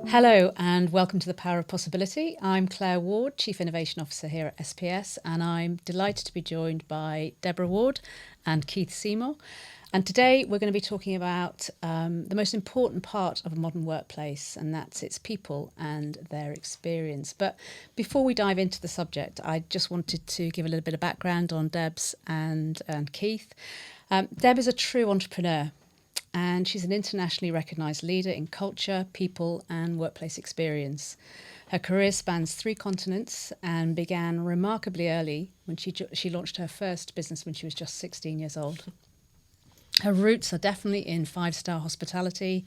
Hello and welcome to the Power of Possibility. I'm Claire Ward, Chief Innovation Officer here at SPS, and I'm delighted to be joined by Debra Ward and Keith Seymour. And today we're going to be talking about the most important part of a modern workplace, and that's its people and their experience. But before we dive into the subject, I just wanted to give a little bit of background on Debs and Keith. Deb is a true entrepreneur, and she's an internationally recognised leader in culture, people and workplace experience. Her career spans 3 continents and began remarkably early when she launched her first business when she was just 16 years old. Her roots are definitely in 5-star hospitality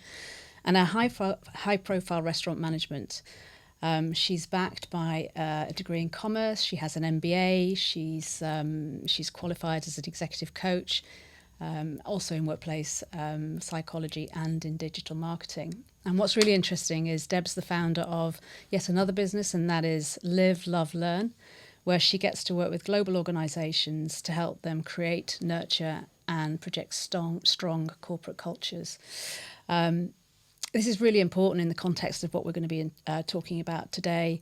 and her high-profile restaurant management. She's backed by a degree in commerce. She has an MBA. She's qualified as an executive coach, also in workplace psychology and in digital marketing. And what's really interesting is Deb's the founder of yet another business, and that is Live, Love, Learn, where she gets to work with global organisations to help them create, nurture and project strong corporate cultures. This is really important in the context of what we're going to be talking about today.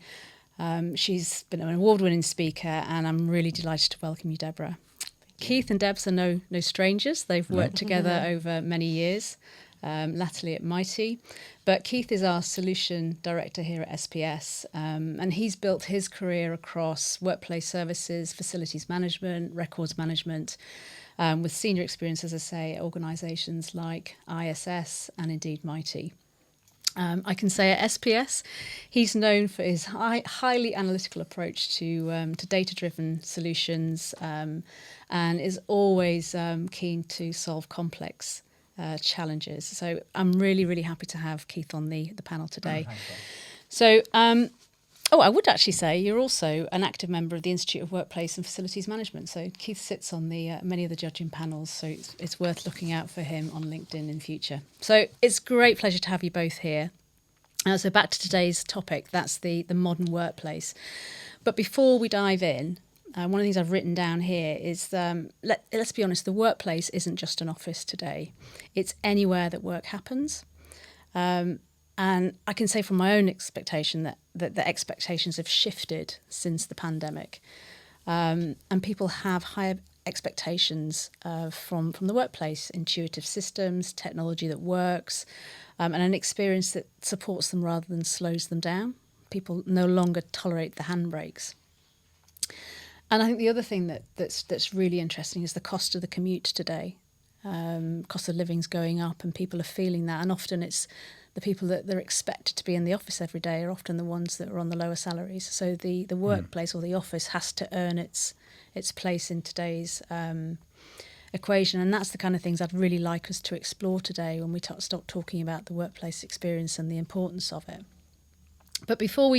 She's been an award-winning speaker, and I'm really delighted to welcome you, Debra. Keith and Debs are no strangers. They've worked together over many years, latterly at Mighty. But Keith is our solution director here at SPS, and he's built his career across workplace services, facilities management, records management, with senior experience, as I say, at organisations like ISS and indeed Mighty. I can say at SPS, he's known for his highly analytical approach to data-driven solutions, and is always keen to solve complex challenges. So I'm really, really happy to have Keith on the panel today. So, I would actually say you're also an active member of the Institute of Workplace and Facilities Management. So Keith sits on the many of the judging panels, so it's worth looking out for him on LinkedIn in future. So it's a great pleasure to have you both here. So back to today's topic, that's the modern workplace. But before we dive in, one of the things I've written down here is, let's be honest, the workplace isn't just an office today. It's anywhere that work happens. And I can say from my own expectation that the expectations have shifted since the pandemic. And people have higher expectations from the workplace, intuitive systems, technology that works, and an experience that supports them rather than slows them down. People no longer tolerate the handbrakes. And I think the other thing that's really interesting is the cost of the commute today. Cost of living's going up and people are feeling that. And often it's the people that they're expected to be in the office every day are often the ones that are on the lower salaries. So the workplace or the office has to earn its place in today's equation. And that's the kind of things I'd really like us to explore today when we start talking about the workplace experience and the importance of it. But before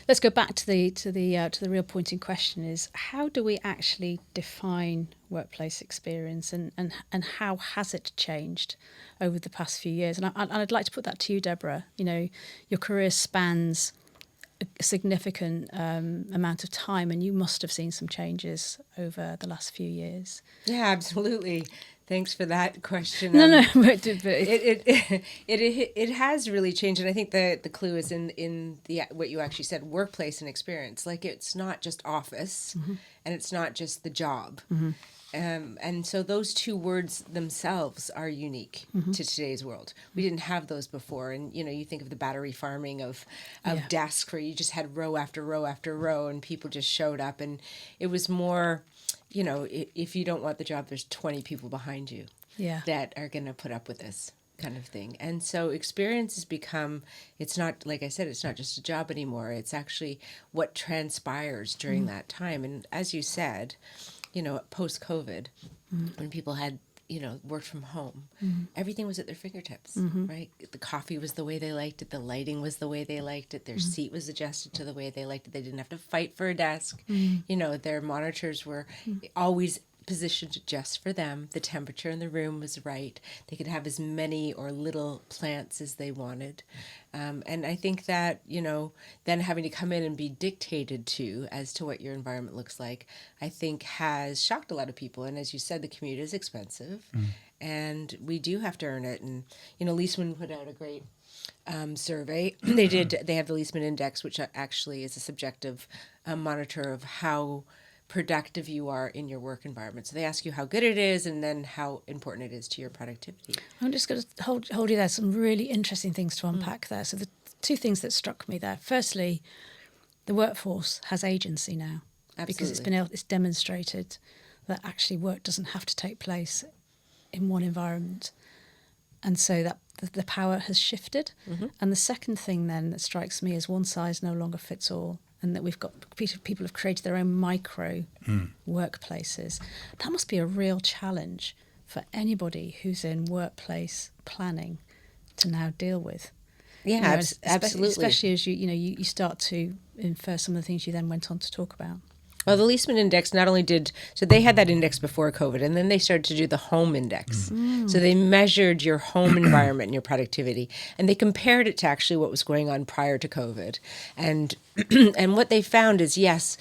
let's go back to the real point in question is, how do we actually define workplace experience and how has it changed over the past few years? And I'd like to put that to you, Debra. You know, your career spans a significant amount of time, and you must have seen some changes over the last few years. Yeah, absolutely. Thanks for that question. But It has really changed, and I think the clue is in the what you actually said, workplace and experience. Like, it's not just office, and it's not just the job, and so those two words themselves are unique to today's world. We didn't have those before, and you think of the battery farming of desks where you just had row after row after row, and people just showed up, and it was more. If you don't want the job, there's 20 people behind you that are going to put up with this kind of thing. And so experience has become, it's not, like I said, it's not just a job anymore. It's actually what transpires during that time. And as you said, post-COVID, when people had, worked from home, everything was at their fingertips, right? The coffee was the way they liked it. The lighting was the way they liked it. Their seat was adjusted to the way they liked it. They didn't have to fight for a desk. Their monitors were always positioned just for them. The temperature in the room was right. They could have as many or little plants as they wanted. And I think that, then having to come in and be dictated to as to what your environment looks like, I think has shocked a lot of people. And as you said, the commute is expensive and we do have to earn it. And, Leaseman put out a great survey. They have the Leaseman Index, which actually is a subjective monitor of how productive you are in your work environment. So they ask you how good it is and then how important it is to your productivity. I'm just going to hold you there. Some really interesting things to unpack there. So the two things that struck me there. Firstly, the workforce has agency now. Absolutely. Because it's demonstrated that actually work doesn't have to take place in one environment. And so that the power has shifted. And the second thing then that strikes me is one size no longer fits all. And that we've got people have created their own micro workplaces. That must be a real challenge for anybody who's in workplace planning to now deal with. Yeah, absolutely. Especially as you start to infer some of the things you then went on to talk about. Well, the Leaseman Index not only so they had that index before COVID, and then they started to do the home index. So they measured your home environment and your productivity, and they compared it to actually what was going on prior to COVID. And and what they found is, yes,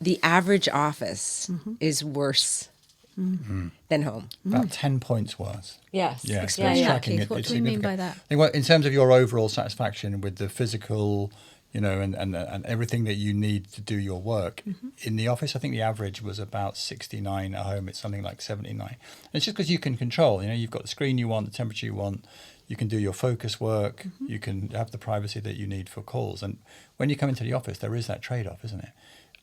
the average office is worse than home. About 10 points worse. Yes. Yeah, Explain that, Keith. What do you mean by that? I think, well, in terms of your overall satisfaction with the physical, and everything that you need to do your work in the office, I think the average was about 69. At home, it's something like 79. And it's just because you can control. You've got the screen you want, the temperature you want. You can do your focus work. You can have the privacy that you need for calls. And when you come into the office, there is that trade-off, isn't it?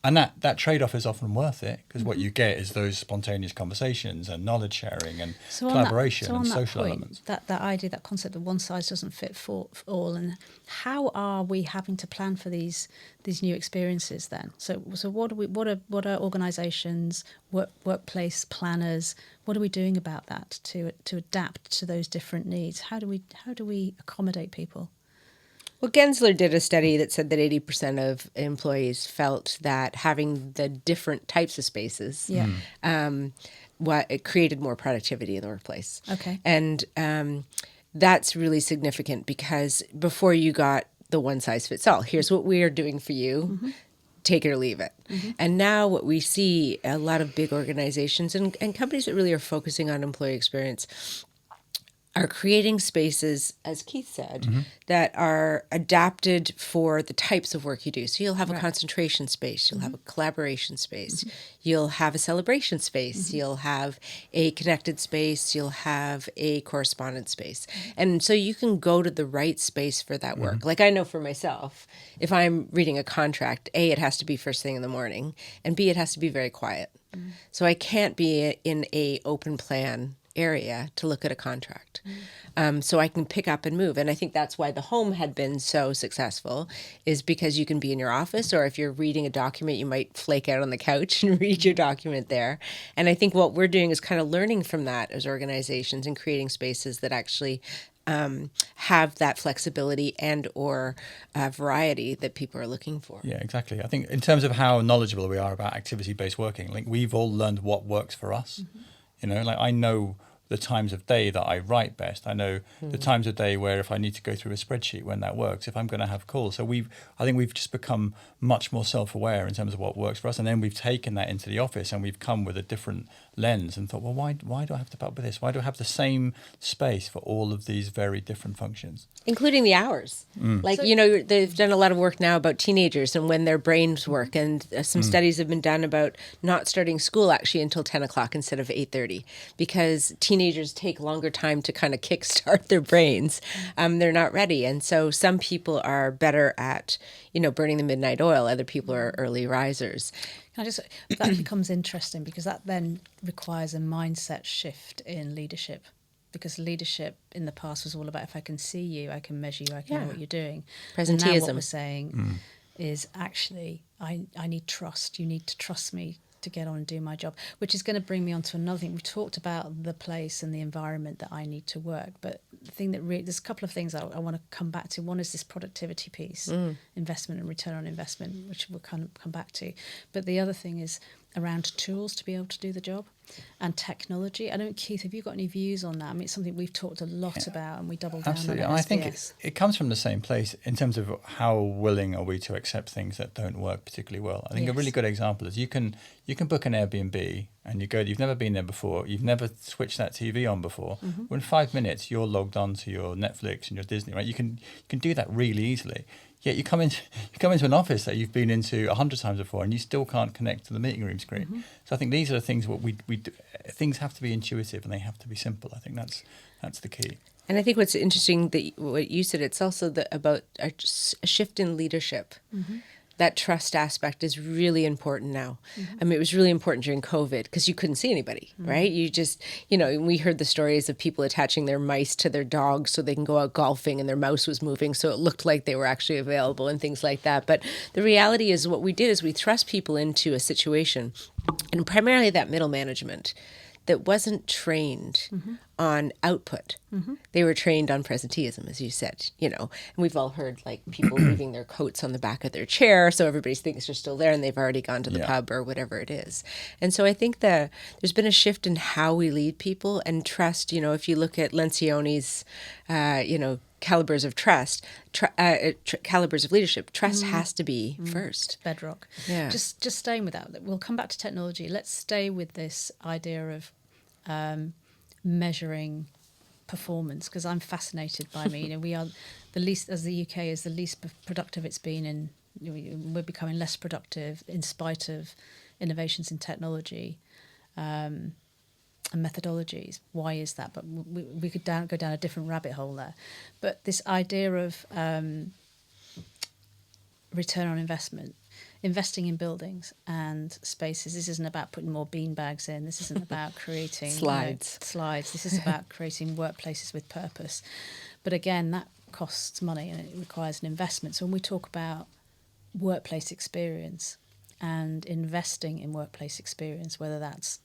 And that trade-off is often worth it because what you get is those spontaneous conversations and knowledge sharing and collaboration and social elements. That idea, that concept of one size doesn't fit for all, and how are we having to plan for these new experiences then? So what are organisations, workplace planners? What are we doing about that to adapt to those different needs? How do we accommodate people? Well, Gensler did a study that said that 80% of employees felt that having the different types of spaces it created more productivity in the workplace. Okay. And that's really significant because before you got the one size fits all, here's what we are doing for you, take it or leave it. And now what we see, a lot of big organizations and companies that really are focusing on employee experience are creating spaces, as Keith said, that are adapted for the types of work you do. So you'll have a concentration space, you'll have a collaboration space, you'll have a celebration space, you'll have a connected space, you'll have a correspondence space. And so you can go to the right space for that work. Like I know for myself, if I'm reading a contract, A, it has to be first thing in the morning, and B, it has to be very quiet. So I can't be in a open plan area to look at a contract. So I can pick up and move. And I think that's why the home had been so successful, is because you can be in your office, or if you're reading a document, you might flake out on the couch and read your document there. And I think what we're doing is kind of learning from that as organizations and creating spaces that actually have that flexibility and or variety that people are looking for. Yeah, exactly. I think in terms of how knowledgeable we are about activity-based working, like we've all learned what works for us. Like I know the times of day that I write best. I know the times of day where if I need to go through a spreadsheet, when that works, if I'm going to have calls. So I think we've just become much more self-aware in terms of what works for us. And then we've taken that into the office and we've come with a different lens and thought, well, why do I have to put up with this? Why do I have the same space for all of these very different functions? Including the hours. Like, they've done a lot of work now about teenagers and when their brains work. And some studies have been done about not starting school actually until 10 o'clock instead of 8:30, because teenagers take longer time to kind of kickstart their brains. They're not ready. And so some people are better at, burning the midnight oil. Other people are early risers. That becomes interesting because that then requires a mindset shift in leadership. Because leadership in the past was all about, if I can see you, I can measure you, I can know what you're doing. Presenteeism. And now what we're saying is actually, I need trust. You need to trust me to get on and do my job, which is going to bring me on to another thing. We talked about the place and the environment that I need to work, but the thing that there's a couple of things I want to come back to. One is this productivity piece, investment and return on investment, which we'll kind of come back to. But the other thing is around tools to be able to do the job and technology. I don't, Keith, have you got any views on that? I mean, it's something we've talked a lot about and we double down Absolutely. on And it. I think it comes from the same place in terms of how willing are we to accept things that don't work particularly well. I think a really good example is you can book an Airbnb and you go, you've never been there before, you've never switched that TV on before. Mm-hmm. Well, in 5 minutes, you're logged on to your Netflix and your Disney, right? You can do that really easily. Yet you come into an office that you've been into 100 times before, and you still can't connect to the meeting room screen. Mm-hmm. So I think these are the things what we do. Things have to be intuitive and they have to be simple. I think that's the key. And I think what's interesting that what you said, it's also about a shift in leadership. Mm-hmm. That trust aspect is really important now. Mm-hmm. I mean, it was really important during COVID because you couldn't see anybody, mm-hmm. right? You just, we heard the stories of people attaching their mice to their dogs so they can go out golfing and their mouse was moving so it looked like they were actually available and things like that. But the reality is what we did is we thrust people into a situation, and primarily that middle management that wasn't trained mm-hmm. on output. Mm-hmm. They were trained on presenteeism, as you said, and we've all heard like people leaving their coats on the back of their chair. So everybody thinks they're still there and they've already gone to the pub or whatever it is. And so I think that there's been a shift in how we lead people and trust. If you look at Lencioni's, calibers of trust, calibers of leadership, trust has to be first. Bedrock. Yeah. Just staying with that. We'll come back to technology. Let's stay with this idea of measuring performance, because I'm fascinated by we are the least, as the UK is the least productive it's been in. We're becoming less productive in spite of innovations in technology. And methodologies. Why is that? But we could go down a different rabbit hole there. But this idea of return on investment, investing in buildings and spaces. This isn't about putting more bean bags in. This isn't about creating slides. This is about creating workplaces with purpose. But again, that costs money and it requires an investment. So when we talk about workplace experience and investing in workplace experience, whether that's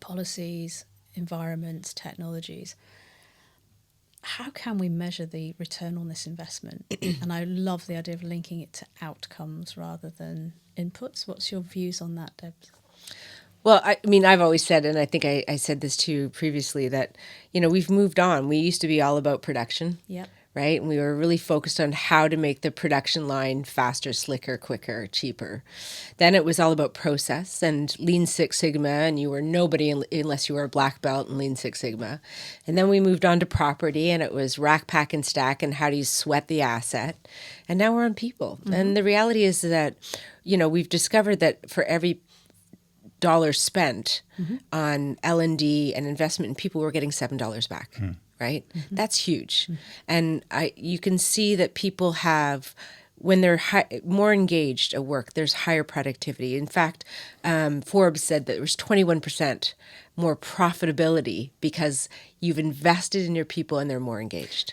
policies, environments, technologies, how can we measure the return on this investment? And I love the idea of linking it to outcomes rather than inputs. What's your views on that, Deb? Well, I've always said, and I think I said this to you previously, that, we've moved on. We used to be all about production. Yep. Right? And we were really focused on how to make the production line faster, slicker, quicker, cheaper. Then it was all about process and Lean Six Sigma, and you were nobody unless you were a black belt in Lean Six Sigma. And then we moved on to property, and it was rack, pack, and stack, and how do you sweat the asset. And now we're on people. Mm-hmm. And the reality is that, we've discovered that for every dollar spent mm-hmm. on L&D and investment in people, we're getting $7 back. Mm. Right? Mm-hmm. That's huge. Mm-hmm. And you can see that people have, when they're more engaged at work, there's higher productivity. In fact, Forbes said that there was 21% more profitability because you've invested in your people and they're more engaged.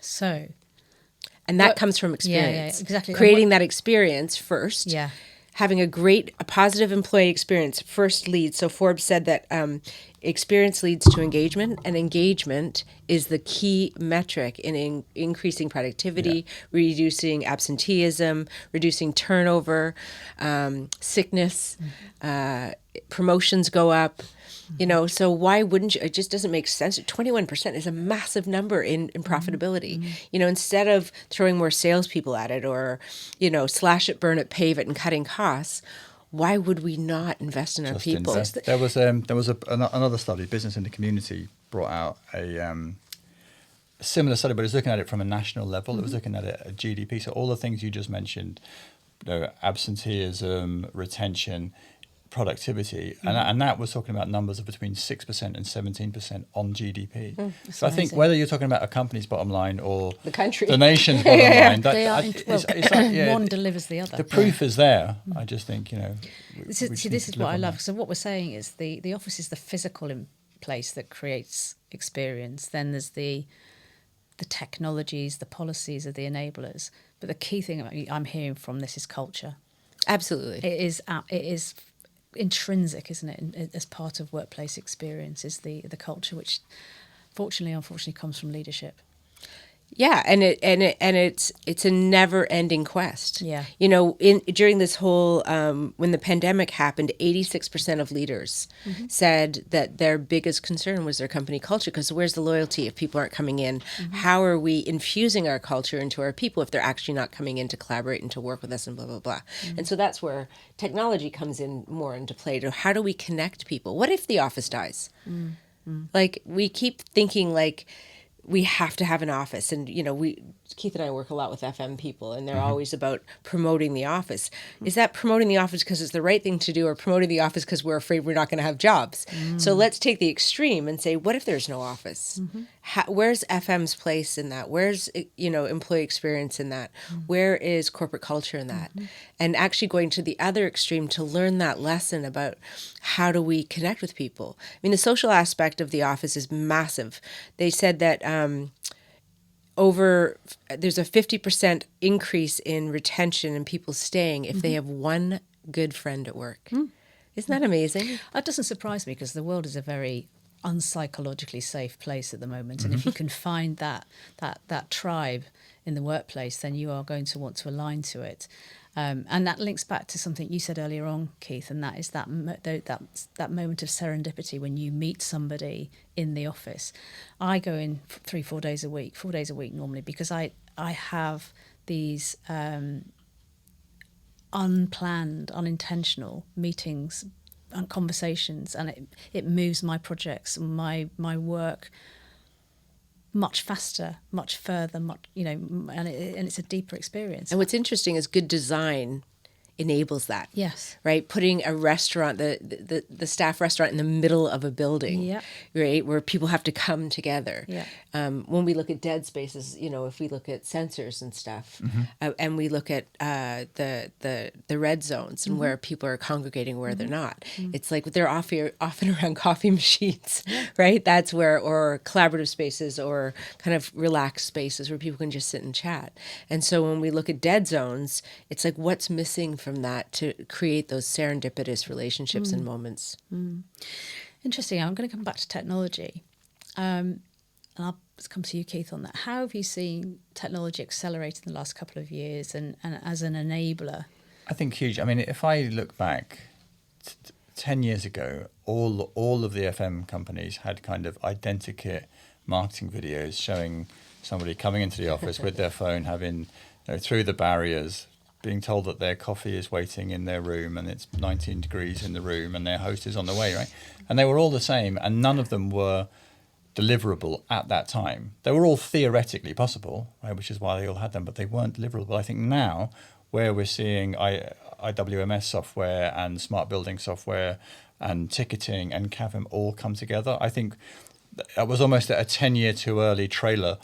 And that comes from experience. Yeah, exactly. Creating that experience first. Yeah. Having a positive employee experience first leads. So Forbes said that experience leads to engagement, and engagement is the key metric in increasing productivity, reducing absenteeism, reducing turnover, sickness, promotions go up. So why wouldn't you? It just doesn't make sense. 21% is a massive number in profitability. Mm-hmm. Instead of throwing more salespeople at it or, slash it, burn it, pave it, and cutting costs, why would we not invest in our people? There was another study, Business in the Community, brought out a similar study, but it was looking at it from a national level. Mm-hmm. It was looking at it at GDP. So all the things you just mentioned, absenteeism, retention, productivity, mm-hmm. and that was talking about numbers of between 6% and 17% on GDP. So amazing. I think whether you're talking about a company's bottom line or the country, the nation's bottom line, one delivers the other. The proof is there. I just think this is what I love. So what we're saying is the office is the physical place that creates experience. Then there's the technologies, the policies are the enablers. But the key thing I'm hearing from this is culture. Absolutely, it is intrinsic, isn't it, as part of workplace experience is the culture, which unfortunately comes from leadership. Yeah, and it's a never-ending quest. Yeah. You know, during this whole when the pandemic happened, 86% of leaders said that their biggest concern was their company culture, because where's the loyalty if people aren't coming in? How are we infusing our culture into our people if they're actually not coming in to collaborate and to work with us and blah blah blah. And so that's where technology comes in more into play. To how do we connect people? What if the office dies? Like, we keep thinking like we have to have an office, and you know, Keith and I work a lot with FM people, and they're always about promoting the office. Is that promoting the office because it's the right thing to do, or promoting the office because we're afraid we're not going to have jobs? So let's take the extreme and say, what if there's no office? Where's FM's place in that? Where's, you know, employee experience in that? Where is corporate culture in that? And actually going to the other extreme to learn that lesson about how do we connect with people. I mean, the social aspect of the office is massive. They said that there's a 50% increase in retention and people staying if they have one good friend at work. Isn't that amazing? That doesn't surprise me, because the world is a very unpsychologically safe place at the moment, and if you can find that tribe in the workplace, then you are going to want to align to it. And that links back to something you said earlier on, Keith, and that is that moment of serendipity when you meet somebody in the office. I go in 4 days a week normally, because I have these unplanned, unintentional meetings and conversations, and it moves my projects, my work much faster, much further, and it's a deeper experience. And what's interesting is good design enables that. Yes. Right? Putting a restaurant, the staff restaurant in the middle of a building, Yeah. right? Where people have to come together. Yeah. When we look at dead spaces, you know, if we look at sensors and stuff, and we look at the red zones and where people are congregating, where they're not, it's like they're often around coffee machines, right? That's where, or collaborative spaces, or kind of relaxed spaces where people can just sit and chat. And so when we look at dead zones, it's like, what's missing from that to create those serendipitous relationships and moments? Interesting. I'm going to come back to technology. And I'll come to you, Keith, on that. How have you seen technology accelerate in the last couple of years and as an enabler? I think huge. I mean, if I look back 10 years ago, all of the FM companies had kind of identikit marketing videos showing somebody coming into the office with their phone, having, you know, through the barriers, being told that their coffee is waiting in their room and it's 19 degrees in the room and their host is on the way, right? And they were all the same, and none of them were deliverable at that time. They were all theoretically possible, right, which is why they all had them, but they weren't deliverable. I think now, where we're seeing IWMS software and smart building software and ticketing and CAVM all come together, I think it was almost a 10-year too early trailer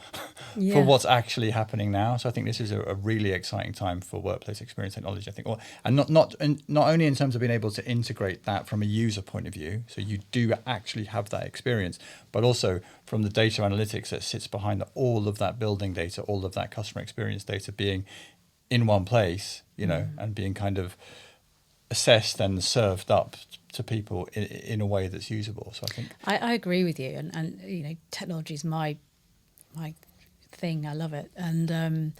for what's actually happening now. So I think this is a really exciting time for workplace experience technology. I think, and not only in terms of being able to integrate that from a user point of view, so you do actually have that experience, but also from the data analytics that sits behind all of that building data, all of that customer experience data being in one place, you know, and being kind of assessed and served up to people in a way that's usable. So I think I agree with you, and you know, technology is my thing. I love it, and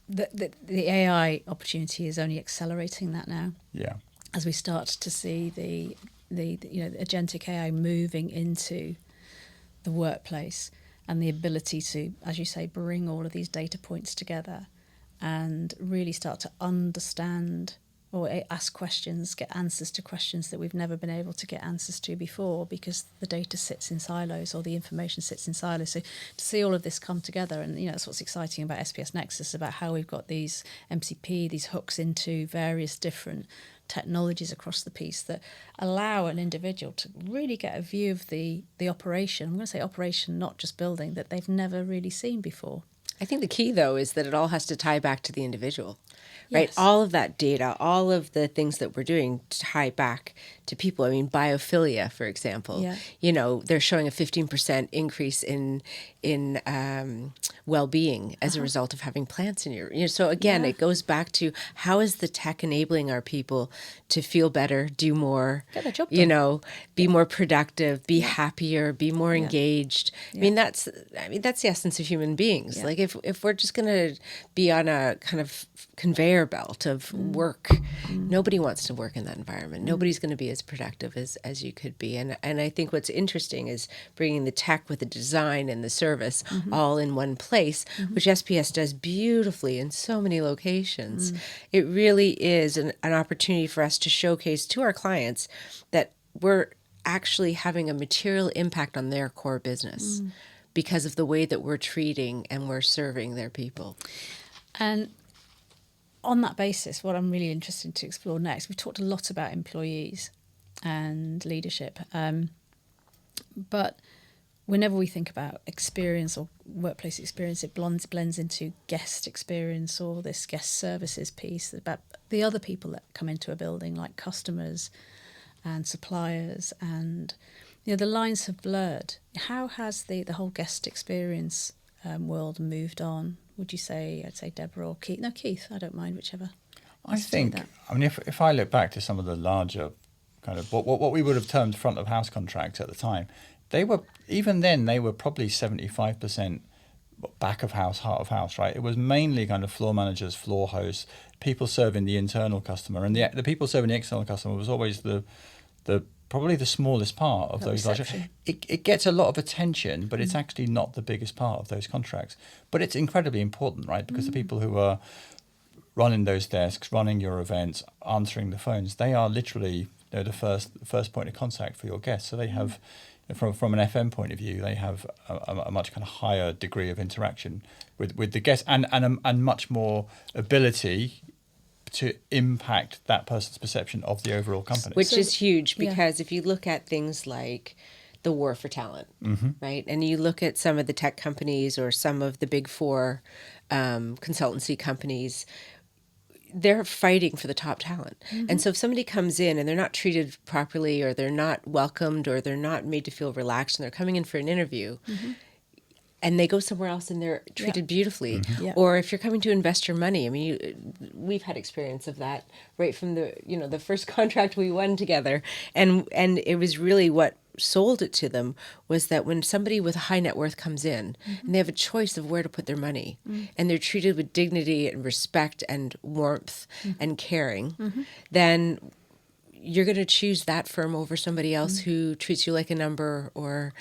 the AI opportunity is only accelerating that now. Yeah, as we start to see the agentic AI moving into the workplace, and the ability to, as you say, bring all of these data points together and really start to understand or ask questions, get answers to questions that we've never been able to get answers to before, because the data sits in silos or the information sits in silos. So to see all of this come together, and you know, that's what's exciting about SPS Nexus, about how we've got these MCP, these hooks into various different technologies across the piece that allow an individual to really get a view of the operation. I'm going to say operation, not just building, that they've never really seen before. I think the key, though, is that it all has to tie back to the individual. right? Yes. All of that data, all of the things that we're doing tie back to people. I mean, biophilia, for example, they're showing a 15% increase in well-being as a result of having plants in your, so again, it goes back to how is the tech enabling our people to feel better, do more, Get their job done. be more productive, be happier, be more engaged. Yeah. I mean, that's the essence of human beings. Yeah. Like if we're just going to be on a kind of conveyor belt of work, nobody wants to work in that environment. Nobody's going to be as productive as you could be. And I think what's interesting is bringing the tech with the design and the service all in one place, which SPS does beautifully in so many locations. It really is an opportunity for us to showcase to our clients that we're actually having a material impact on their core business because of the way that we're treating and we're serving their people. And on that basis, what I'm really interested to explore next, we've talked a lot about employees and leadership, but whenever we think about experience or workplace experience, it blends into guest experience or this guest services piece about the other people that come into a building, like customers and suppliers, and the lines have blurred. How has the whole guest experience world moved on? Would you say? I'd say Debra or Keith. No, Keith. I don't mind, whichever. I think. I mean, if I look back to some of the larger kind of what we would have termed front of house contracts at the time, they were probably 75% back of house, heart of house, right? It was mainly kind of floor managers, floor hosts, people serving the internal customer, and the people serving the external customer was always the probably the smallest part of those larger. It gets a lot of attention, but it's actually not the biggest part of those contracts. But it's incredibly important, right? Because the people who are running those desks, running your events, answering the phones, they are literally the first point of contact for your guests. So they have, from an FM point of view, they have a much kind of higher degree of interaction with the guests and much more ability to impact that person's perception of the overall company. Which is huge because if you look at things like the war for talent, right? And you look at some of the tech companies or some of the big four consultancy companies, they're fighting for the top talent. And so if somebody comes in and they're not treated properly or they're not welcomed or they're not made to feel relaxed and they're coming in for an interview, and they go somewhere else and they're treated beautifully. Or if you're coming to invest your money, I mean, we've had experience of that right from the first contract we won together. And it was really what sold it to them was that when somebody with a high net worth comes in and they have a choice of where to put their money and they're treated with dignity and respect and warmth and caring, then you're going to choose that firm over somebody else who treats you like a number or,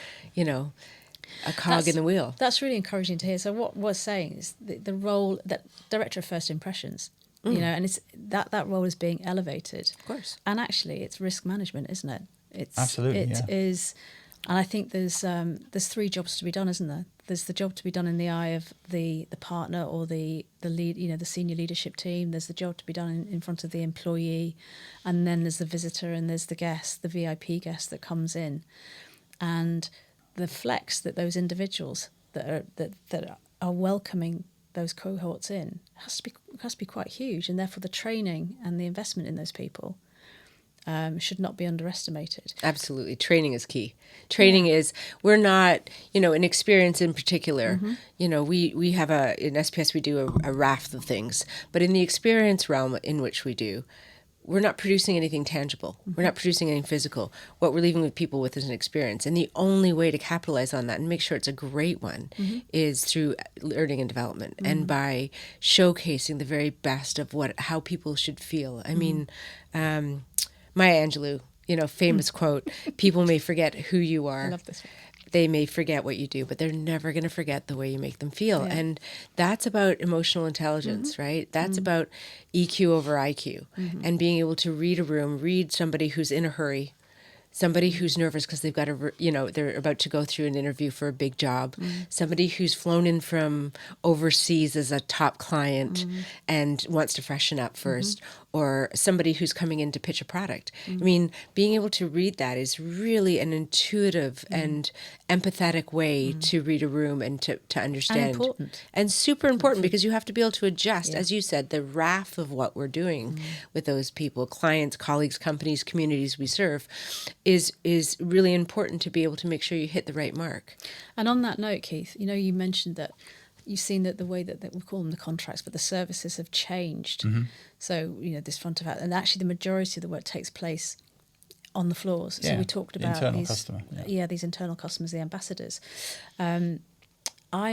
a cog in the wheel. That's really encouraging to hear. So what we're saying is the role that director of first impressions, and it's that role is being elevated. Of course. And actually it's risk management, isn't it? Absolutely. It is. And I think there's 3 jobs to be done, isn't there? There's the job to be done in the eye of the partner or the lead, the senior leadership team. There's the job to be done in front of the employee, and then there's the visitor and there's the guest, the VIP guest that comes in, and the flex that those individuals that are welcoming those cohorts in has to be quite huge, and therefore the training and the investment in those people should not be underestimated. Absolutely. Training is key. Training is, we're not, an experience in particular, we have in SPS we do a raft of things, but in the experience realm in which we do, we're not producing anything tangible. We're not producing anything physical. What we're leaving with people with is an experience. And the only way to capitalize on that and make sure it's a great one is through learning and development and by showcasing the very best of how people should feel. I mean, Maya Angelou, famous quote, people may forget who you are. I love this one. They may forget what you do, but they're never going to forget the way you make them feel. Yeah. And that's about emotional intelligence, right? That's about EQ over IQ and being able to read a room, read somebody who's in a hurry, somebody who's nervous because they've got they're about to go through an interview for a big job, somebody who's flown in from overseas as a top client and wants to freshen up first, or somebody who's coming in to pitch a product. I mean, being able to read that is really an intuitive and empathetic way to read a room and to understand. And important. And super important, because you have to be able to adjust, as you said, the raft of what we're doing with those people, clients, colleagues, companies, communities we serve, is really important to be able to make sure you hit the right mark. And on that note, Keith, you mentioned that you've seen that the way that we call them the contracts, but the services have changed. So, this front of house, and actually the majority of the work takes place on the floors. So we talked about these internal customers, the ambassadors. I'm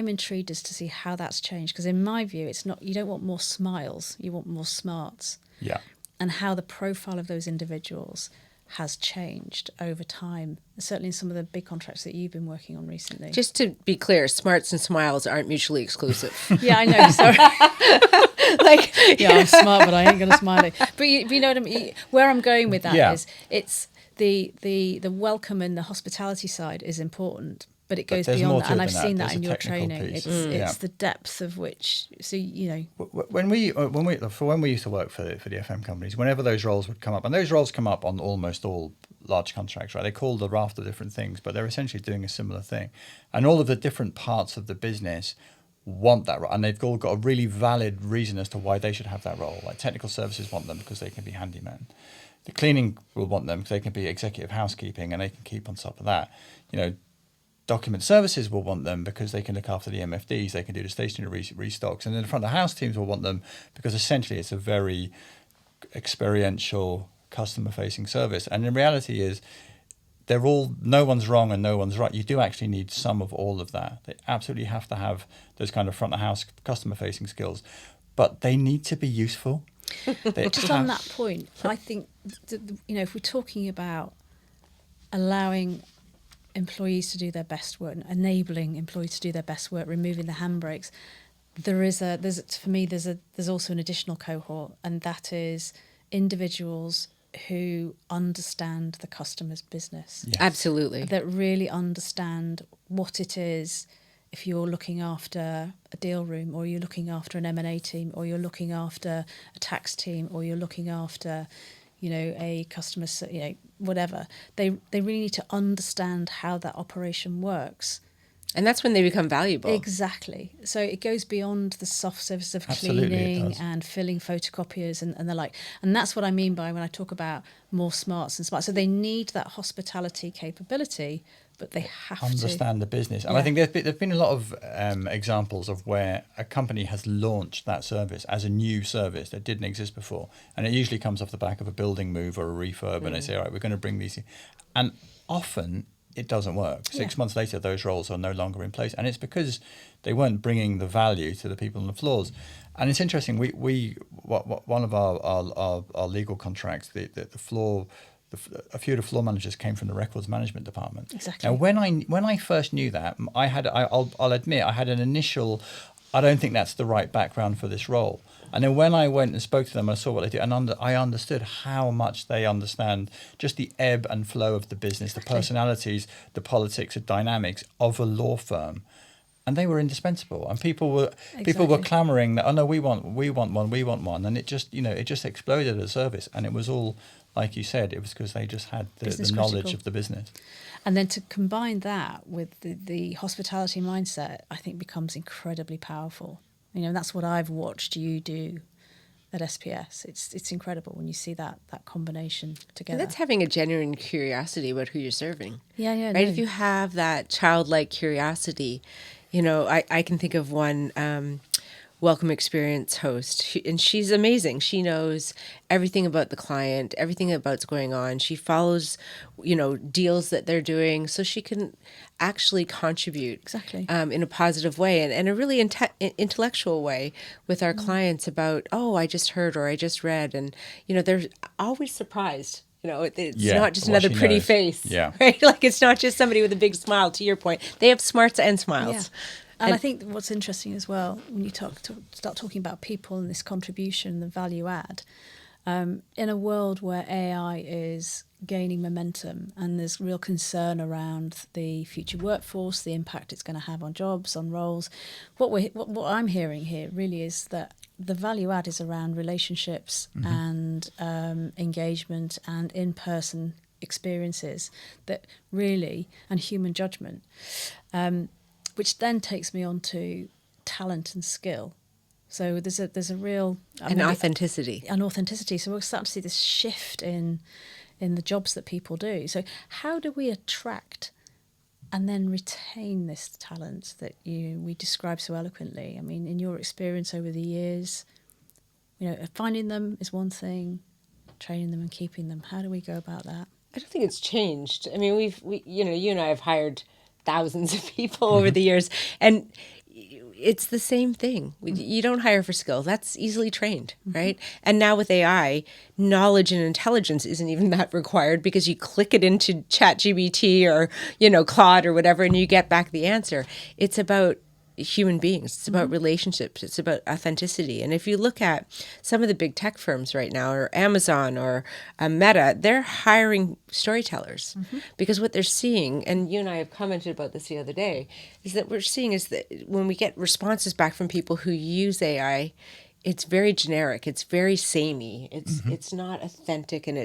intrigued as to see how that's changed, because in my view, it's not, you don't want more smiles, you want more smarts. Yeah. And how the profile of those individuals has changed over time, certainly in some of the big contracts that you've been working on recently. Just to be clear, smarts and smiles aren't mutually exclusive. Yeah, I know. Sorry. I'm smart, but I ain't going to smile. But you know what I mean? Where I'm going with that is it's the welcome and the hospitality side is important, but it goes beyond that. And I've seen that in your training. It's the depth of which. So when we used to work for the FM companies, whenever those roles would come up, and those roles come up on almost all large contracts, right? They call the raft of different things, but they're essentially doing a similar thing, and all of the different parts of the business want that role, and they've all got a really valid reason as to why they should have that role. Like technical services want them because they can be handyman. The cleaning will want them because they can be executive housekeeping and they can keep on top of that. Document services will want them because they can look after the MFDs, they can do the stationery restocks, and then the front of house teams will want them because essentially it's a very experiential customer-facing service. And the reality is, no one's wrong and no one's right. You do actually need some of all of that. They absolutely have to have those kind of front of house customer-facing skills, but they need to be useful. Just on that point, I think if we're talking about allowing employees to do their best work, enabling employees to do their best work, removing the handbrakes, there's also an additional cohort, and that is individuals who understand the customer's business. Yes. Absolutely. That really understand what it is if you're looking after a deal room, or you're looking after an M&A team, or you're looking after a tax team, or you're looking after a customer, whatever. They really need to understand how that operation works. And that's when they become valuable. Exactly. So it goes beyond the soft services of cleaning and filling photocopiers and the like. And that's what I mean by when I talk about more smarts and smarts. So they need that hospitality capability, but they have to understand the business. And I think there's been a lot of examples of where a company has launched that service as a new service that didn't exist before. And it usually comes off the back of a building move or a refurb, and they say, all right, we're going to bring these in. And often it doesn't work. 6 months later, those roles are no longer in place. And it's because they weren't bringing the value to the people on the floors. And it's interesting, one of our legal contracts, the floor, a few of the floor managers came from the records management department. Exactly. Now, when I first knew that, I'll admit I had an initial, I don't think that's the right background for this role. And then when I went and spoke to them, I saw what they do, and I understood how much they understand just the ebb and flow of the business, the personalities, the politics, the dynamics of a law firm. And they were indispensable, and people were clamoring that, oh no, we want one, and it just exploded as a service, and it was all, like you said, it was because they just had the knowledge of the business. And then to combine that with the hospitality mindset, I think becomes incredibly powerful. And that's what I've watched you do at SPS. It's incredible when you see that combination together. And that's having a genuine curiosity about who you're serving. Yeah. Right? No. If you have that childlike curiosity, I can think of one welcome experience host, and she's amazing. She knows everything about the client, everything about what's going on. She follows, deals that they're doing, so she can actually contribute in a positive way and a really intellectual way with our clients about, I just heard or I just read, and they're always surprised. It's not just another pretty face, right? Like, it's not just somebody with a big smile. To your point, they have smarts and smiles. Yeah. And I think what's interesting as well, when you start talking about people and this contribution, the value add, In a world where AI is gaining momentum and there's real concern around the future workforce, the impact it's going to have on jobs, on roles, what I'm hearing here really is that the value add is around relationships and engagement and in-person experiences that really, and human judgment, which then takes me on to talent and skill. So there's a real authenticity. So we're starting to see this shift in the jobs that people do. So how do we attract and then retain this talent that we describe so eloquently? I mean, in your experience over the years, finding them is one thing, training them and keeping them. How do we go about that? I don't think it's changed. I mean, you and I have hired thousands of people over the years, and it's the same thing. You don't hire for skill. That's easily trained, right? And now with AI, knowledge and intelligence isn't even that required because you click it into ChatGPT or, Claude or whatever, and you get back the answer. It's about human beings. It's about relationships. It's about authenticity. And if you look at some of the big tech firms right now, or Amazon or Meta, they're hiring storytellers because what they're seeing, and you and I have commented about this the other day, is that we're seeing is that when we get responses back from people who use AI, it's very generic. It's very samey. It's not authentic, and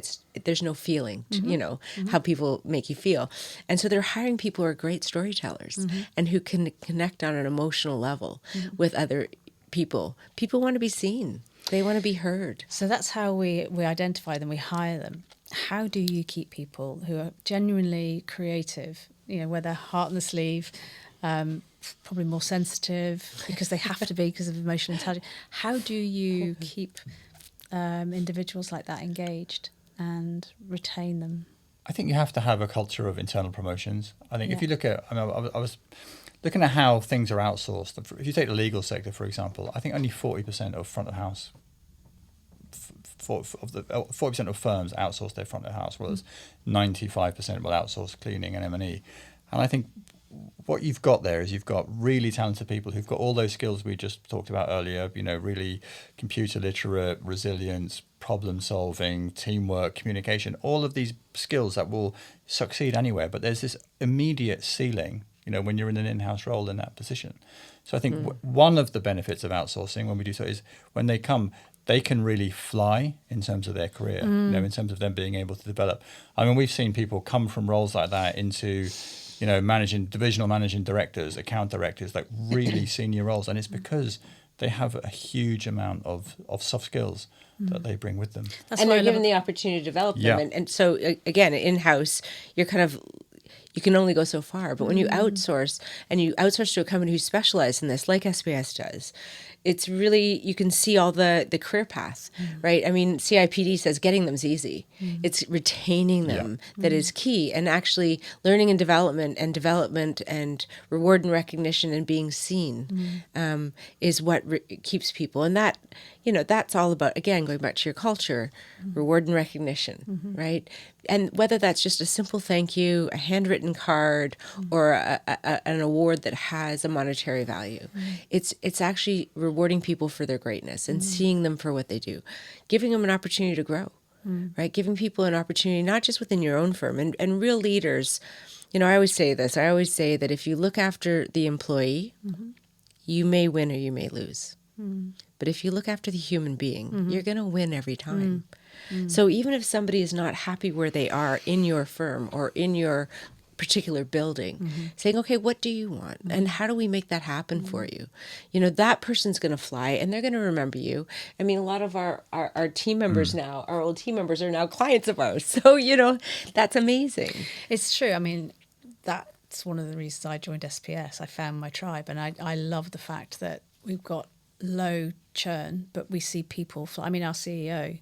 there's no feeling to, how people make you feel. And so they're hiring people who are great storytellers and who can connect on an emotional level with other people. People want to be seen. They want to be heard. So that's how we identify them. We hire them. How do you keep people who are genuinely creative? Wear their heart on the sleeve. Probably more sensitive because they have to be because of emotional intelligence. How do you keep individuals like that engaged and retain them? I think you have to have a culture of internal promotions. I think if you look at, I was looking at how things are outsourced. If you take the legal sector, for example, I think only 40% of front of house, 40% of firms outsource their front of house, whereas 95% will outsource cleaning and M&E. And I think what you've got there is you've got really talented people who've got all those skills we just talked about earlier, really computer literate, resilience, problem solving, teamwork, communication, all of these skills that will succeed anywhere. But there's this immediate ceiling, when you're in an in-house role in that position. So I think one of the benefits of outsourcing when we do so is when they come, they can really fly in terms of their career, in terms of them being able to develop. I mean, we've seen people come from roles like that into divisional managing directors, account directors, like really senior roles. And it's because they have a huge amount of soft skills that they bring with them. And they're given the opportunity to develop them. And so, again, in-house, you can only go so far. But when you outsource, and you outsource to a company who specializes in this, like SBS does, it's really, you can see all the career path, right? I mean, CIPD says getting them's easy. It's retaining them that is key. And actually learning and development and reward and recognition and being seen is what keeps people. And that, that's all about, again, going back to your culture, reward and recognition, right? And whether that's just a simple thank you, a handwritten card, or an award that has a monetary value, it's actually rewarding people for their greatness and seeing them for what they do, giving them an opportunity to grow, right? Giving people an opportunity, not just within your own firm. And real leaders, I always say this, I always say that if you look after the employee, you may win or you may lose. But if you look after the human being, you're going to win every time. So even if somebody is not happy where they are in your firm or in your particular building, saying, okay, what do you want? And how do we make that happen for you? That person's going to fly and they're going to remember you. I mean, a lot of our team members now, our old team members are now clients of ours. So, that's amazing. It's true. I mean, that's one of the reasons I joined SPS. I found my tribe, and I love the fact that we've got low churn, but we see people fly. I mean, our CEO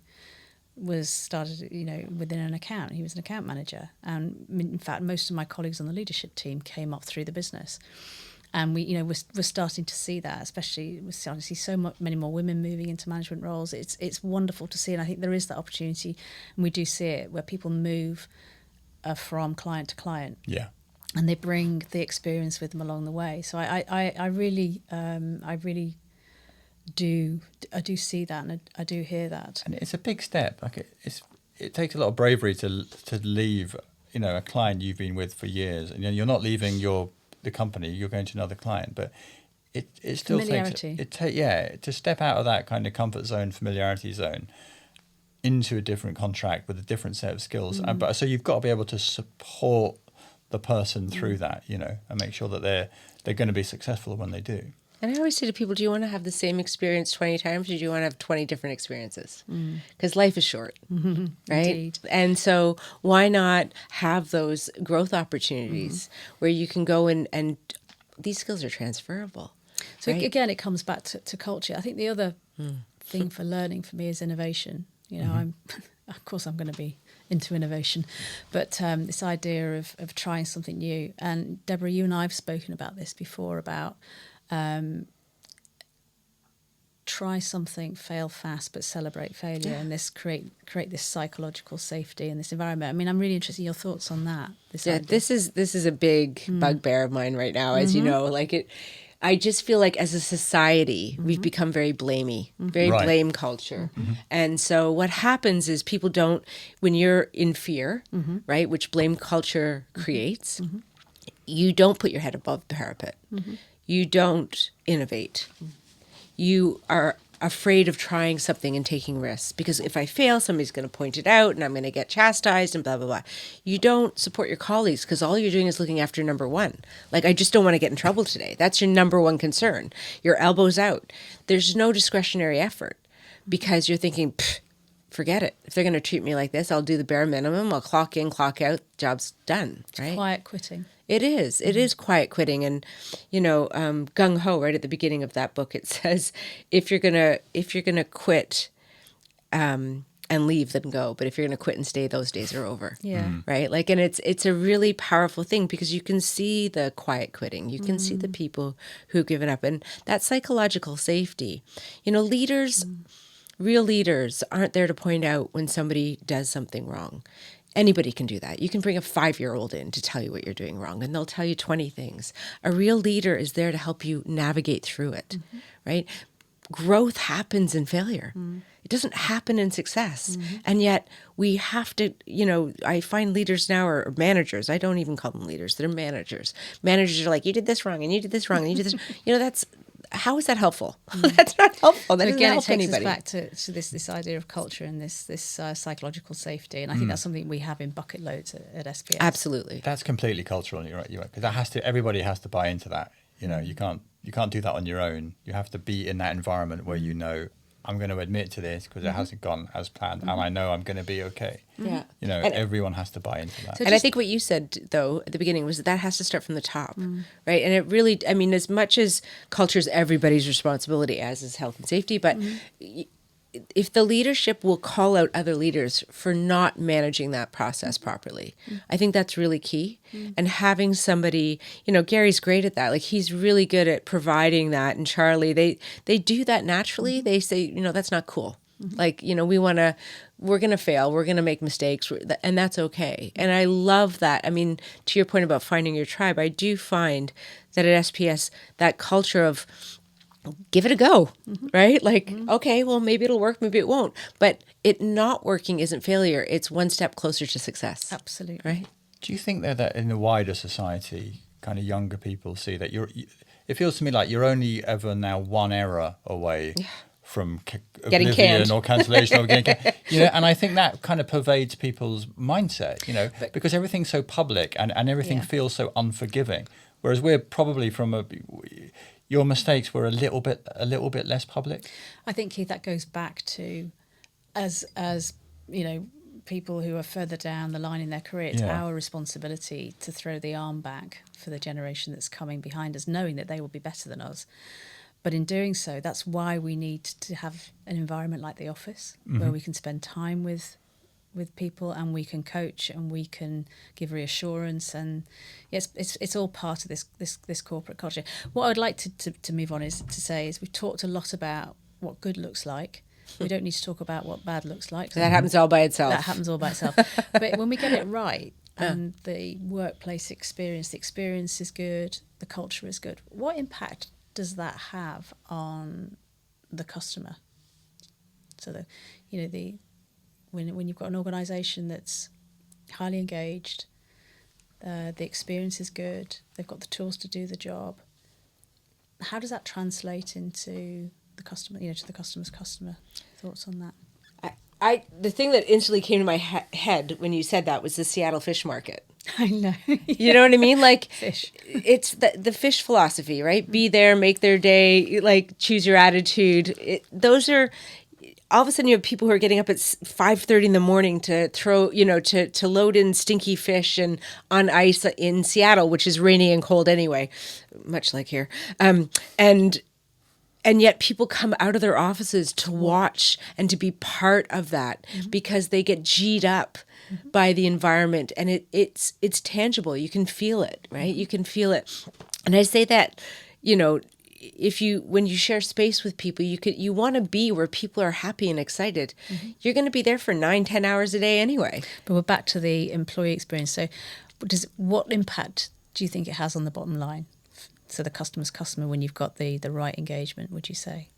was started, within an account. He was an account manager. And in fact, most of my colleagues on the leadership team came up through the business. And we're starting to see that, especially we're starting to see many more women moving into management roles. It's wonderful to see. And I think there is that opportunity, and we do see it, where people move from client to client. Yeah. And they bring the experience with them along the way. So I really I do see that, and I do hear that. And it's a big step. Like it takes a lot of bravery to leave, a client you've been with for years, and you're not leaving the company. You're going to another client, but it still takes to step out of that kind of comfort zone, familiarity zone, into a different contract with a different set of skills. But so you've got to be able to support the person through that, and make sure that they're going to be successful when they do. And I always say to people, do you want to have the same experience 20 times, or do you want to have 20 different experiences? Because life is short, right? Indeed. And so why not have those growth opportunities where you can go and these skills are transferable. So right? again, it comes back to culture. I think the other thing for learning for me is innovation. Of course, I'm going to be into innovation, but this idea of trying something new. And Deborah, you and I have spoken about this before, about try something, fail fast, but celebrate failure, and this create this psychological safety in this environment. I mean, I'm really interested in your thoughts on that. This is a big bugbear of mine right now, as you know. Like it, I just feel like as a society, we've become very blamey, very blame culture. And so what happens is people don't, when you're in fear, right, which blame culture creates, you don't put your head above the parapet. You don't innovate. You are afraid of trying something and taking risks, because if I fail, somebody's going to point it out and I'm going to get chastised and blah, blah, blah. You don't support your colleagues because all you're doing is looking after number one. Like, I just don't want to get in trouble today. That's your number one concern. Your elbows out. There's no discretionary effort because you're thinking, forget it. If they're going to treat me like this, I'll do the bare minimum. I'll clock in, clock out. Job's done. Right? Quiet quitting. It is. It is quiet quitting. And, gung ho, right at the beginning of that book, it says, if you're gonna quit and leave, then go. But if you're gonna quit and stay, those days are over. Yeah. Right. Like, and it's a really powerful thing because you can see the quiet quitting. You can see the people who've given up, and that psychological safety. Leaders, real leaders aren't there to point out when somebody does something wrong. Anybody can do that. You can bring a 5-year-old in to tell you what you're doing wrong, and they'll tell you 20 things. A real leader is there to help you navigate through it, right? Growth happens in failure. It doesn't happen in success. And yet we have to, I find leaders now are managers. I don't even call them leaders. They're managers. Managers are like, you did this wrong, and you did this wrong, and you did this. How is that helpful? That's not helpful. That doesn't help anybody. It takes us back to this idea of culture and this psychological safety, and I think that's something we have in bucket loads at SPS. Absolutely, that's completely cultural. You're right. Because everybody has to buy into that. You can't do that on your own. You have to be in that environment where I'm going to admit to this because it hasn't gone as planned, and I know I'm going to be okay. Yeah. And everyone has to buy into that. And I think what you said, though, at the beginning was that has to start from the top, right? And it really, as much as culture is everybody's responsibility, as is health and safety, but if the leadership will call out other leaders for not managing that process properly, I think that's really key. And having somebody, Gary's great at that. Like, he's really good at providing that. And Charlie, they do that naturally. They say, that's not cool. Like, we're going to fail. We're going to make mistakes. And that's okay. And I love that. To your point about finding your tribe, I do find that at SPS, that culture of give it a go, right? Like, okay, well, maybe it'll work, maybe it won't. But it not working isn't failure. It's one step closer to success. Absolutely. Right? Do you think that in the wider society, kind of younger people see that it feels to me like you're only ever now one error away from getting canned or cancellation or getting canned. And I think that kind of pervades people's mindset, because everything's so public and everything feels so unforgiving. Whereas we're probably your mistakes were a little bit less public. I think, Keith, that goes back to as people who are further down the line in their career, it's our responsibility to throw the arm back for the generation that's coming behind us, knowing that they will be better than us. But in doing so, that's why we need to have an environment like the office where we can spend time with people and we can coach and we can give reassurance, and it's all part of this corporate culture. What I would like to move on is to say is we've talked a lot about what good looks like. We don't need to talk about what bad looks like. That happens all by itself. That happens all by itself. But when we get it right and the workplace experience, the experience is good, the culture is good, what impact does that have on the customer. So that, you know, when you've got an organisation that's highly engaged, the experience is good, they've got the tools to do the job. How does that translate into the customer? You know, to the customer's customer. Thoughts on that? The thing that instantly came to my head when you said that was the Seattle fish market. I know. You know what I mean? Like, Fish. It's the fish philosophy, right? Be there, make their day, like, choose your attitude. Those are, all of a sudden you have people who are getting up at 5:30 in the morning to throw, you know, to load in stinky fish and on ice in Seattle, which is rainy and cold anyway, much like here. And yet people come out of their offices to watch and to be part of that because they get G'd up by the environment, and it's tangible. You can feel it, right? You can feel it. And I say that, you know, when you share space with people, you want to be where people are happy and excited. You're going to be there for 9-10 hours a day anyway. But we're back to the employee experience. So what impact do you think it has on the bottom line? So the customer's customer, when you've got the right engagement, would you say,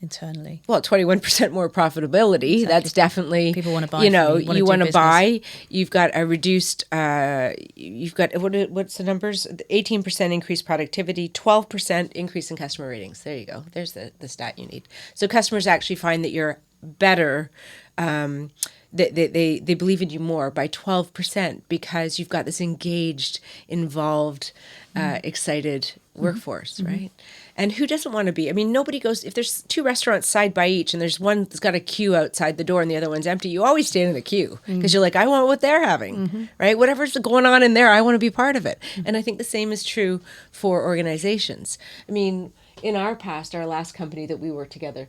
internally? Well, 21% more profitability. Exactly. That's definitely, people want to buy. You know, you want to buy. You've got a reduced. You've got what's the numbers? 18% increased productivity, 12% increase in customer ratings. There you go. There's the stat you need. So customers actually find that you're better. They believe in you more by 12% because you've got this engaged, involved, excited workforce, right? And who doesn't want to be? I mean, nobody goes, if there's two restaurants side by each and there's one that's got a queue outside the door and the other one's empty, you always stand in the queue because you're like, I want what they're having, right? Whatever's going on in there, I want to be part of it. And I think the same is true for organizations. I mean, in our last company that we worked together,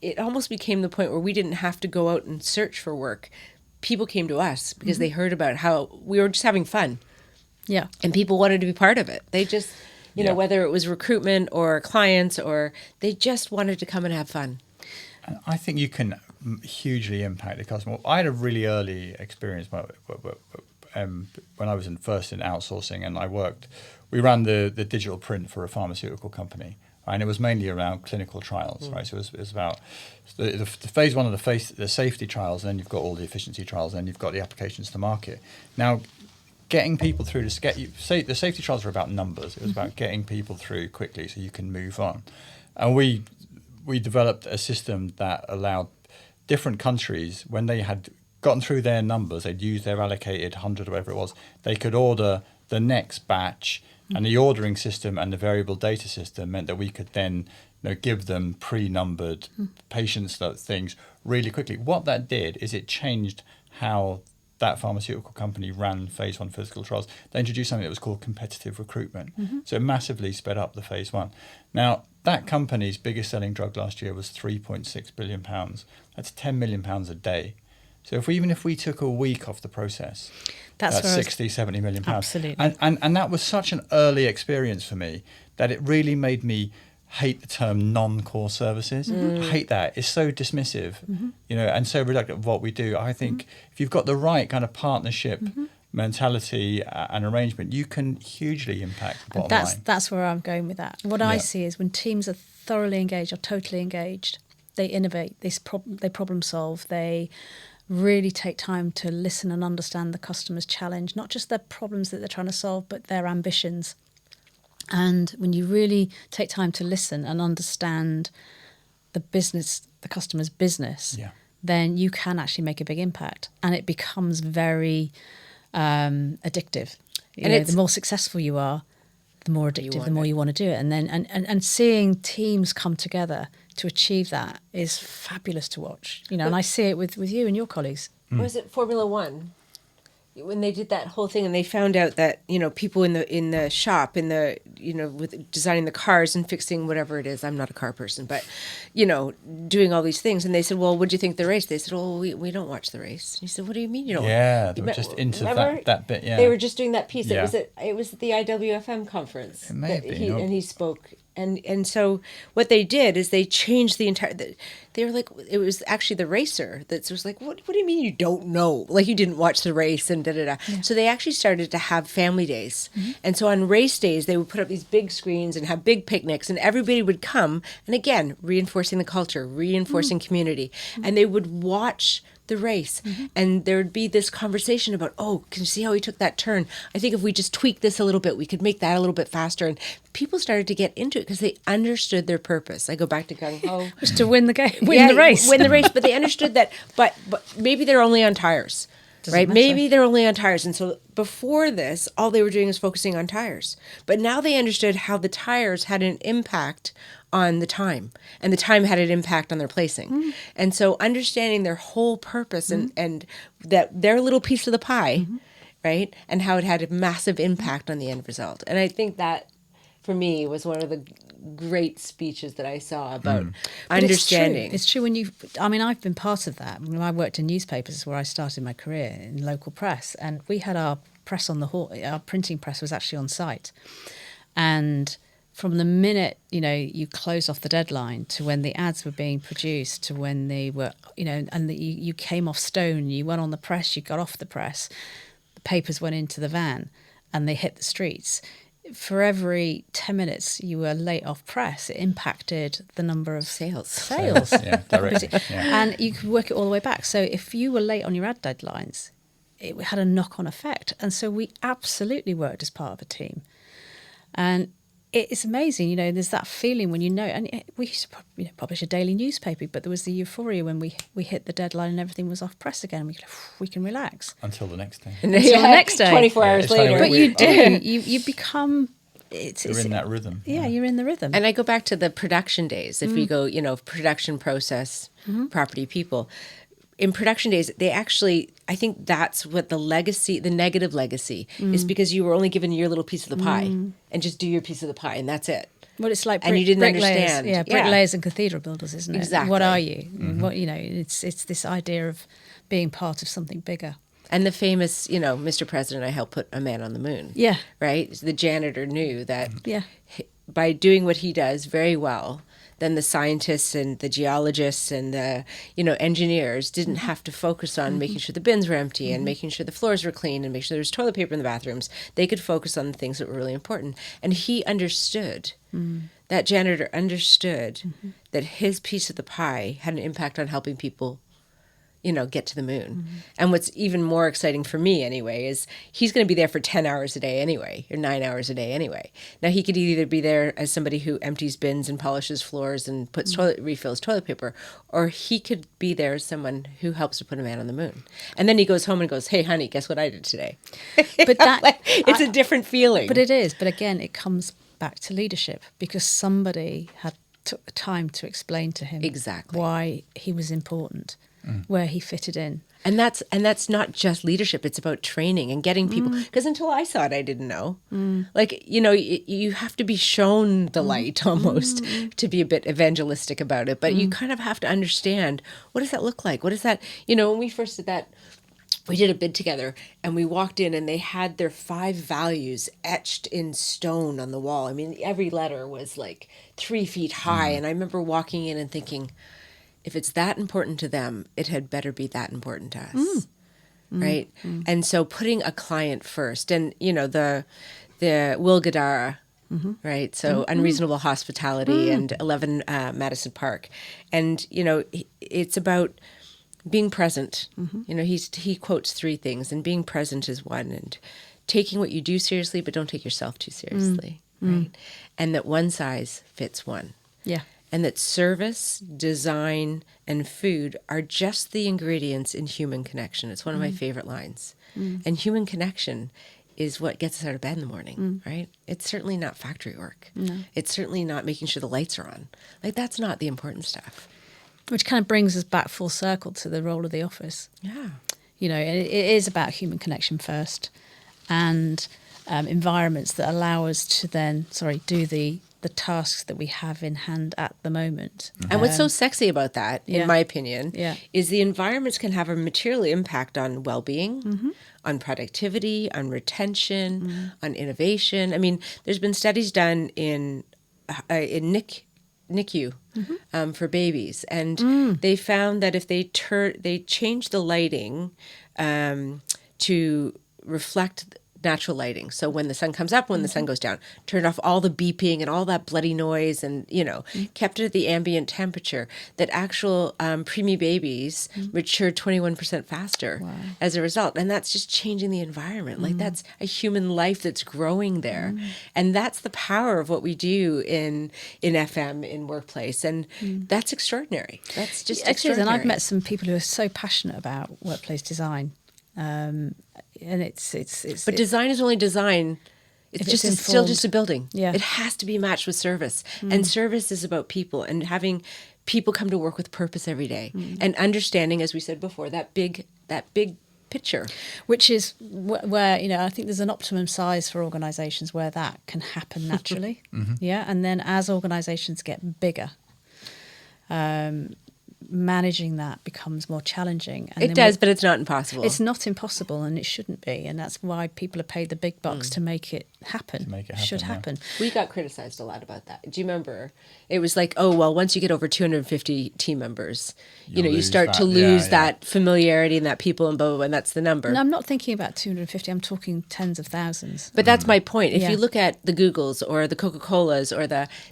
it almost became the point where we didn't have to go out and search for work. People came to us because they heard about how we were just having fun. Yeah. And people wanted to be part of it. They just, you know, whether it was recruitment or clients, or they just wanted to come and have fun. I think you can hugely impact the customer. I had a really early experience when I was first in outsourcing, and we ran the digital print for a pharmaceutical company. And it was mainly around clinical trials, right? So it was about the phase one of the safety trials, and then you've got all the efficiency trials, and then you've got the applications to market. Now, getting people through the safety trials were about numbers. It was about getting people through quickly so you can move on. And we developed a system that allowed different countries, when they had gotten through their numbers, they'd used their allocated 100 or whatever it was, they could order the next batch. And the ordering system and the variable data system meant that we could then, you know, give them pre-numbered patients things really quickly. What that did is it changed how that pharmaceutical company ran phase one physical trials. They introduced something that was called competitive recruitment. So it massively sped up the phase one. Now, that company's biggest selling drug last year was £3.6 billion. That's £10 million a day. So even if we took a week off the process, that's 60, 70 million pounds. Absolutely. And that was such an early experience for me that it really made me hate the term non-core services. I hate that. It's so dismissive, you know, and so reductive of what we do. I think if you've got the right kind of partnership mentality and arrangement, you can hugely impact the bottom line. That's where I'm going with that. What I see is when teams are thoroughly engaged, are totally engaged, they innovate, they problem solve, they really take time to listen and understand the customer's challenge, not just their problems that they're trying to solve, but their ambitions. And when you really take time to listen and understand the customer's business, then you can actually make a big impact. And it becomes very addictive. You know, the more successful you are, the more addictive, the more you want to do it. And then and seeing teams come together to achieve that is fabulous to watch. You know, and I see it with you and your colleagues. Was it Formula One? When they did that whole thing and they found out that, you know, people in the shop, with designing the cars and fixing whatever it is, I'm not a car person, but, you know, doing all these things. And they said, well, what do you think of the race? They said, oh, we don't watch the race. And he said, what do you mean you don't? Yeah, they were just into that bit, yeah. They were just doing that piece. Yeah. It was at the IWFM conference. It may have been. And he spoke And so what they did is they changed the entire. They were like, it was actually the racer that was like, what do you mean you don't know? Like you didn't watch the race and da da da. Yeah. So they actually started to have family days, and so on race days they would put up these big screens and have big picnics, and everybody would come. And again, reinforcing the culture, reinforcing community, and they would watch the race, and there would be this conversation about, oh, can you see how he took that turn? I think if we just tweak this a little bit, we could make that a little bit faster. And people started to get into it because they understood their purpose. I go back to gung ho, just to win the game, win the race, but they understood that. But maybe they're only on tires. Right? Maybe they're only on tires. And so before this, all they were doing was focusing on tires. But now they understood how the tires had an impact on the time, and the time had an impact on their placing. And so understanding their whole purpose and that their little piece of the pie, right? And how it had a massive impact on the end result. And I think that, for me, was one of the great speeches that I saw about understanding. It's true when I've been part of that. When I worked in newspapers, where I started my career in local press, and we had our press on the hall. Our printing press was actually on site, and from the minute you close off the deadline to when the ads were being produced to when they were you came off stone, you went on the press, you got off the press, the papers went into the van, and they hit the streets. For every 10 minutes you were late off press, it impacted the number of sales. Yeah, directly. Yeah. And you could work it all the way back. So if you were late on your ad deadlines, it had a knock-on effect. And so we absolutely worked as part of a team. And it's amazing, there's that feeling when and we used to publish a daily newspaper, but there was the euphoria when we hit the deadline and everything was off press again. We can relax. Until the next day. Until the next day. 24 hours later. But you do. You become... You're in that rhythm. Yeah, you're in the rhythm. And I go back to the production days. If we go, production, process, property, people. In production days, they actually, I think that's what the negative legacy is, because you were only given your little piece of the pie and just do your piece of the pie and that's it. Well, it's like and you didn't understand. Yeah, bricklayers and cathedral builders, isn't it? Exactly. What are you? What it's this idea of being part of something bigger. And the famous, Mr. President, I helped put a man on the moon. Yeah. Right? The janitor knew that by doing what he does very well, then the scientists and the geologists and the, engineers didn't have to focus on making sure the bins were empty and making sure the floors were clean and make sure there was toilet paper in the bathrooms. They could focus on the things that were really important. And he understood, that janitor understood that his piece of the pie had an impact on helping people get to the moon. And what's even more exciting for me anyway is he's going to be there for 10 hours a day anyway, or 9 hours a day anyway. Now he could either be there as somebody who empties bins and polishes floors and puts refills toilet paper, or he could be there as someone who helps to put a man on the moon. And then he goes home and goes, "Hey honey, guess what I did today?" But it's a different feeling. But it is. But again, it comes back to leadership, because somebody took the time to explain to him exactly why he was important. Where he fitted in. And that's not just leadership, it's about training and getting people, because until I saw it, I didn't know. You have to be shown the light almost to be a bit evangelistic about it, but you kind of have to understand, what does that look like? What is that? When we first did that, we did a bid together and we walked in and they had their 5 values etched in stone on the wall. I mean, every letter was like 3 feet high. And I remember walking in and thinking, if it's that important to them, it had better be that important to us, right? And so putting a client first, and the Will Gadara, right? So unreasonable hospitality and 11 Madison Park, and it's about being present. He quotes 3 things, and being present is one, and taking what you do seriously, but don't take yourself too seriously, right? And that one size fits one. Yeah. And that service, design, and food are just the ingredients in human connection. It's one of my favorite lines. And human connection is what gets us out of bed in the morning, right? It's certainly not factory work. No. It's certainly not making sure the lights are on. That's not the important stuff. Which kind of brings us back full circle to the role of the office. Yeah. It is about human connection first, and environments that allow us to then, do the tasks that we have in hand at the moment. And what's so sexy about that, in my opinion, is the environments can have a material impact on well-being, on productivity, on retention, on innovation. I mean, there's been studies done in in NICU for babies, and they found that if they changed the lighting to reflect natural lighting, so when the sun comes up, when the sun goes down, turned off all the beeping and all that bloody noise, and kept it at the ambient temperature, that actual preemie babies matured 21% faster as a result. And that's just changing the environment. Like, that's a human life that's growing there. And that's the power of what we do in FM, in workplace. And that's extraordinary. That's just extraordinary. And I've met some people who are so passionate about workplace design. And but design is only design. It's still just a building. Yeah. It has to be matched with service. And service is about people, and having people come to work with purpose every day, and understanding, as we said before, that big picture. Which is where, I think there's an optimum size for organisations where that can happen naturally. Yeah. And then as organisations get bigger, managing that becomes more challenging. And it does, but it's not impossible. It's not impossible, and it shouldn't be. And that's why people are paid the big bucks to make it happen. Should happen. We got criticized a lot about that. Do you remember? It was like, oh, well, once you get over 250 team members, you start to lose that familiarity and that people and blah, blah, blah, and that's the number. No, I'm not thinking about 250. I'm talking tens of thousands. But that's my point. If you look at the Googles or the Coca-Colas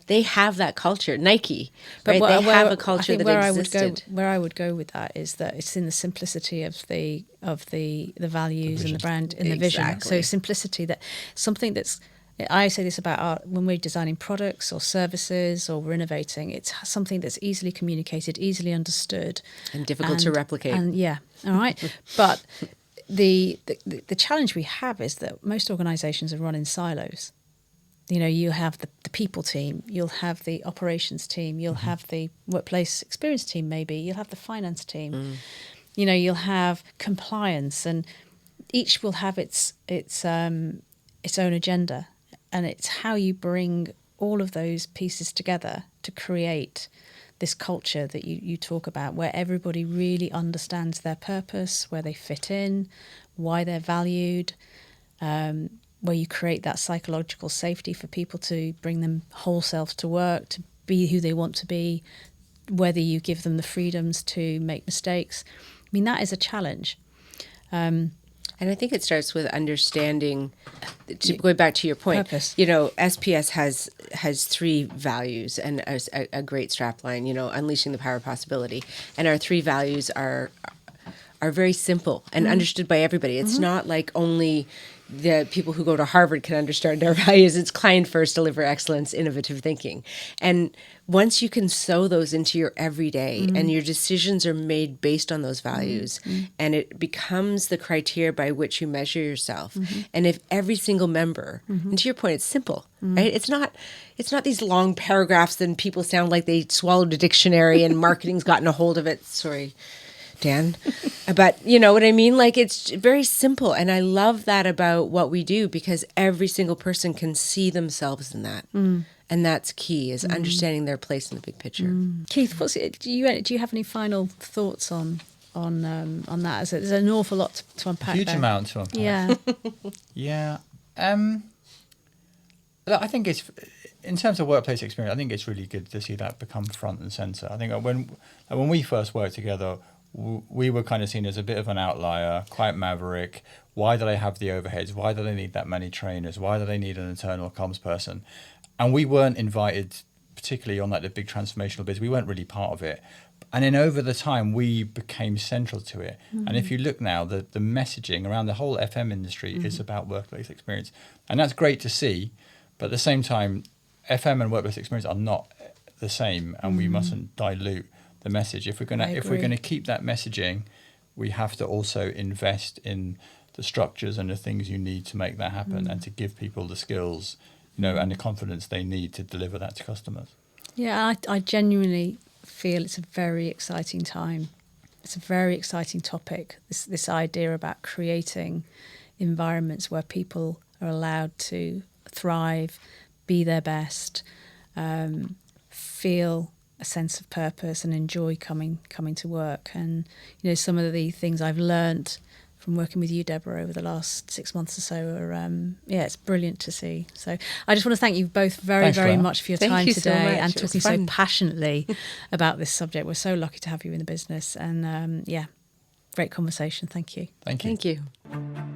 they have that culture. Nike, but right? They have a culture that existed. Where I would go with that is that it's in the simplicity of the values and the brand and the vision. So simplicity, that something that's, I say this about when we're designing products or services or we're innovating, it's something that's easily communicated, easily understood, and difficult to replicate. And all right. But the challenge we have is that most organisations are run in silos. You have the people team, you'll have the operations team, you'll have the workplace experience team, maybe you'll have the finance team, you'll have compliance, and each will have its own agenda, and it's how you bring all of those pieces together to create this culture that you talk about, where everybody really understands their purpose, where they fit in, why they're valued. Where you create that psychological safety for people to bring them whole selves to work, to be who they want to be, whether you give them the freedoms to make mistakes. I mean, that is a challenge. And I think it starts with understanding, going back to your point, purpose. SPS has 3 values and a great strapline, unleashing the power of possibility. And our 3 values are very simple and understood by everybody. It's not like only the people who go to Harvard can understand our values. It's client first, deliver excellence, innovative thinking. And once you can sew those into your everyday and your decisions are made based on those values, and it becomes the criteria by which you measure yourself. And if every single member, and to your point, it's simple, right? It's not these long paragraphs that people sound like they swallowed a dictionary and marketing's gotten a hold of it. Sorry, Dan. But you know what I mean? Like, it's very simple. And I love that about what we do, because every single person can see themselves in that. And that's key, is understanding their place in the big picture. Keith, do you have any final thoughts on that? There's an awful lot to unpack. Huge amount to unpack. Yeah. Yeah. I think it's, in terms of workplace experience, I think it's really good to see that become front and center. I think when we first worked together, we were kind of seen as a bit of an outlier, quite maverick. Why do they have the overheads? Why do they need that many trainers? Why do they need an internal comms person? And we weren't invited, particularly on like the big transformational bits. We weren't really part of it. And then over the time, we became central to it. And if you look now, the messaging around the whole FM industry is about workplace experience. And that's great to see. But at the same time, FM and workplace experience are not the same, and we mustn't dilute the message. If we're gonna keep that messaging, we have to also invest in the structures and the things you need to make that happen, and to give people the skills, and the confidence they need to deliver that to customers. Yeah, I genuinely feel it's a very exciting time. It's a very exciting topic. This idea about creating environments where people are allowed to thrive, be their best, feel a sense of purpose and enjoy coming to work. And some of the things I've learnt from working with you, Deborah, over the last 6 months or so are, it's brilliant to see. So I just want to thank you both very, Thanks, very Claire. much for your Thank time you so today much. and It was talking so fun. passionately about this subject. We're so lucky to have you in the business, and great conversation. Thank you. Thank you. Thank you.